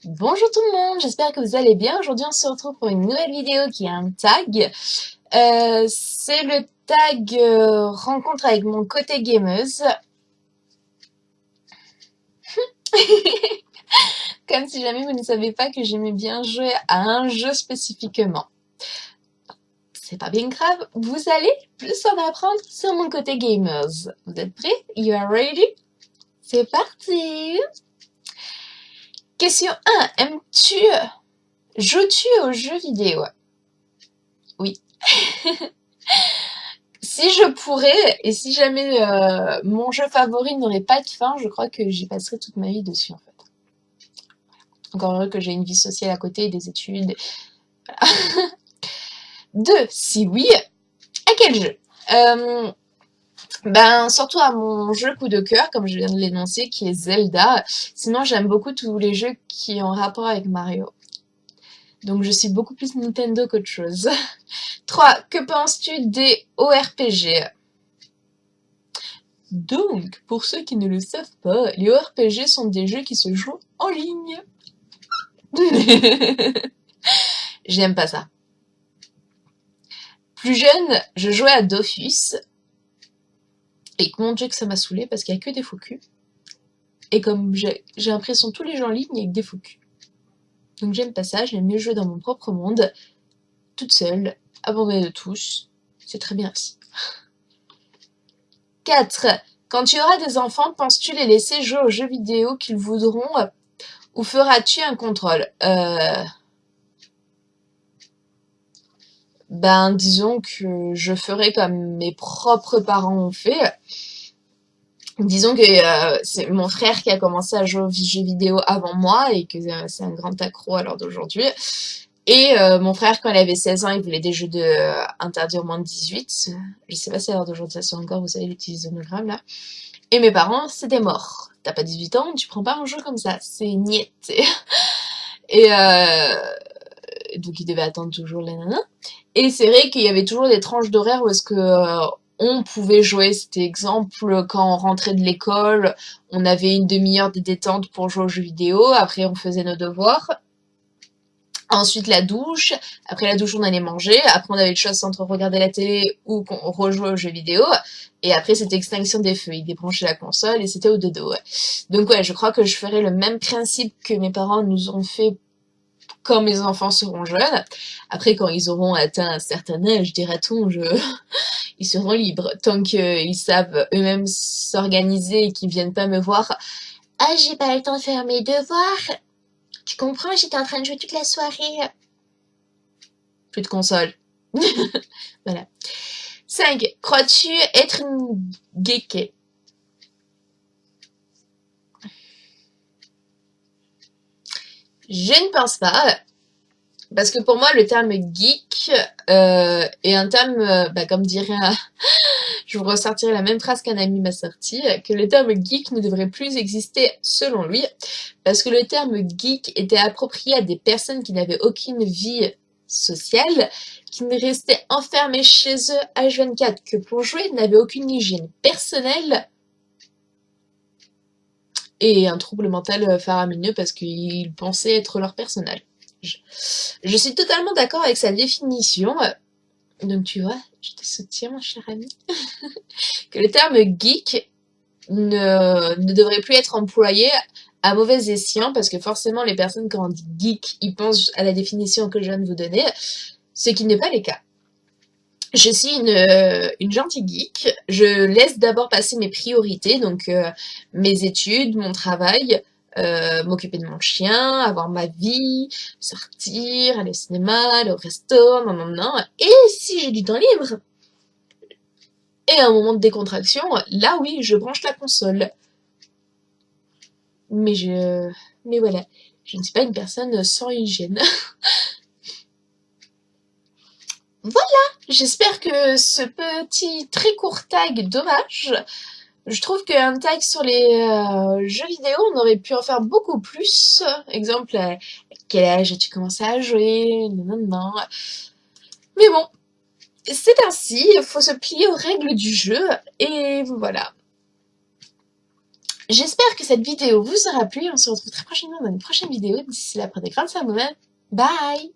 Bonjour tout le monde, j'espère que vous allez bien. Aujourd'hui, on se retrouve pour une nouvelle vidéo qui a un tag. C'est le tag rencontre avec mon côté gameuse. Comme si jamais vous ne savez pas que j'aimais bien jouer à un jeu spécifiquement. C'est pas bien grave, vous allez plus en apprendre sur mon côté gameuse. Vous êtes prêts? You are ready? C'est parti! Question 1. Joues-tu aux jeux vidéo? Oui. Si je pourrais, et si jamais mon jeu favori n'aurait pas de fin, je crois que j'y passerais toute ma vie dessus en fait. Encore heureux que j'ai une vie sociale à côté, des études. Voilà. 2. Si oui, à quel jeu surtout à mon jeu coup de cœur, comme je viens de l'énoncer, qui est Zelda. Sinon, j'aime beaucoup tous les jeux qui ont rapport avec Mario. Donc je suis beaucoup plus Nintendo qu'autre chose. 3. Que penses-tu des ORPG? Donc, pour ceux qui ne le savent pas, les ORPG sont des jeux qui se jouent en ligne. J'aime pas ça. Plus jeune, je jouais à Dofus. Et mon dieu que ça m'a saoulé parce qu'il y a que des faux culs. Et comme j'ai l'impression tous les gens en ligne, il y a que des faux culs. Donc j'aime pas ça, j'aime mieux jouer dans mon propre monde, toute seule, abandonnée de tous. C'est très bien ainsi. 4. Quand tu auras des enfants, penses-tu les laisser jouer aux jeux vidéo qu'ils voudront ou feras-tu un contrôle? Disons que je ferai comme mes propres parents ont fait. Disons que c'est mon frère qui a commencé à jouer aux jeux vidéo avant moi et que c'est un grand accro à l'heure d'aujourd'hui. Et mon frère, quand il avait 16 ans, il voulait des jeux interdits au moins de 18. Je sais pas si à l'heure d'aujourd'hui ça se fait encore, vous savez, l'utilisation hologramme là. Et mes parents, c'était mort. T'as pas 18 ans, tu prends pas un jeu comme ça. C'est niet. Et donc il devait attendre toujours les nanas. Et c'est vrai qu'il y avait toujours des tranches d'horaire où est-ce que on pouvait jouer. C'était exemple quand on rentrait de l'école, on avait une demi-heure de détente pour jouer aux jeux vidéo. Après, on faisait nos devoirs. Ensuite, la douche. Après la douche, on allait manger. Après, on avait le choix entre regarder la télé ou qu'on rejouait aux jeux vidéo. Et après, c'était extinction des feux. Ils débranchaient la console et c'était au dodo. Ouais. Donc ouais, je crois que je ferais le même principe que mes parents nous ont fait quand mes enfants seront jeunes. Après, quand ils auront atteint un certain âge, dira-t-on, ils seront libres. Tant qu'ils savent eux-mêmes s'organiser et qu'ils viennent pas me voir. Ah, j'ai pas le temps de faire mes devoirs. Tu comprends, j'étais en train de jouer toute la soirée. Plus de console. Voilà. 5. Crois-tu être une geek? Je ne pense pas. Parce que pour moi, le terme geek est un terme, comme dirait je vous ressortirai la même phrase qu'un ami m'a sorti, que le terme geek ne devrait plus exister selon lui, parce que le terme geek était approprié à des personnes qui n'avaient aucune vie sociale, qui ne restaient enfermées chez eux H24, que pour jouer n'avaient aucune hygiène personnelle et un trouble mental faramineux parce qu'ils pensaient être leur personnage. Je suis totalement d'accord avec sa définition. Donc tu vois, je te soutiens, mon cher ami. Que le terme geek ne devrait plus être employé à mauvais escient, parce que forcément, les personnes, quand on dit geek, ils pensent à la définition que je viens de vous donner, ce qui n'est pas le cas. Je suis une gentille geek. Je laisse d'abord passer mes priorités, donc mes études, mon travail, m'occuper de mon chien, avoir ma vie, sortir, aller au cinéma, aller au resto, non. Et si j'ai du temps libre, et un moment de décontraction, là oui, je branche la console. Mais voilà, je ne suis pas une personne sans hygiène. Voilà, j'espère que ce petit très court tag dommage. Je trouve qu'un tag sur les jeux vidéo, on aurait pu en faire beaucoup plus. Exemple, à quel âge as-tu commencé à jouer? Non. Mais bon, c'est ainsi, il faut se plier aux règles du jeu, et voilà. J'espère que cette vidéo vous aura plu. On se retrouve très prochainement dans une prochaine vidéo. D'ici là, prenez grand soin de vous-même. Bye!